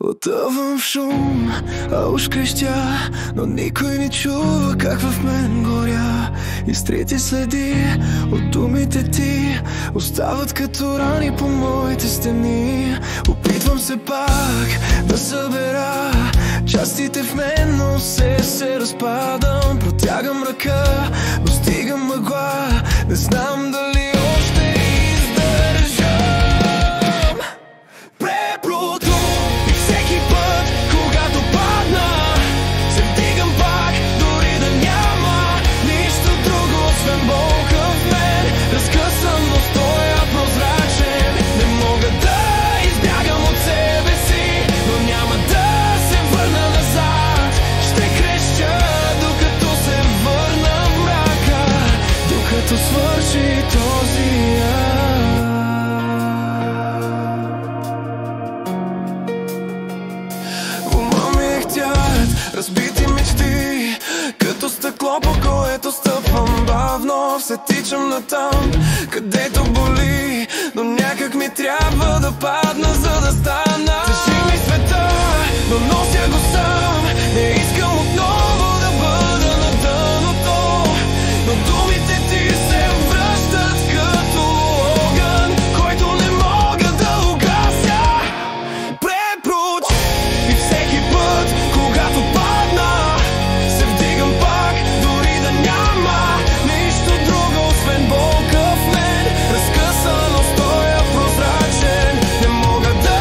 Отъвам в шум, а уж крещя, но никой не чува как в мен горя. И стрити следи от думите ти остават като рани по моите стени. Опитвам се пак да събера частите в мен, но се разпадам. Протягам ръка, достигам мъгла, не знам дали още издържам. Преплутно и всеки път, когато падна, се вдигам пак, дори да няма нищо друго освен болка в мен. Разкъсан, но стоя прозрачен. Не мога да избягам от себе си, но няма да се върна назад. Ще крещя, докато се върна в мрака, докато свърши този разбити мечти, като стъкло, по което стъпвам бавно. Все тичам натам, където боли, но някак ми трябва да падна, за да стана. Тежи ми света, но нося го сам. Не искам отново да бъда на дъното, но думите ти се връщат като огън, който не мога да угася. Препроч и всеки път, когато падна, се вдигам пак, дори да няма нищо друго освен болка в мен. Разкъсан, стоя прозрачен. Не мога да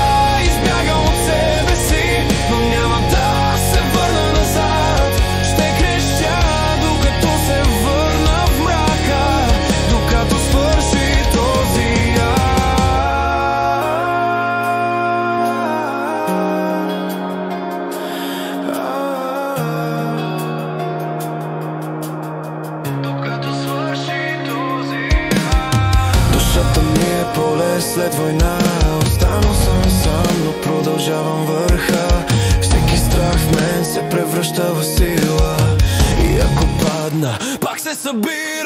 избягам от себе си, но няма да се върна назад. Ще крещя, докато се върна в мрака, докато свърши този Душата ми е поле след война. Останал съм сам, но продължавам върха. Всеки страх в мен се превръща в сила, и ако падна, пак се събира.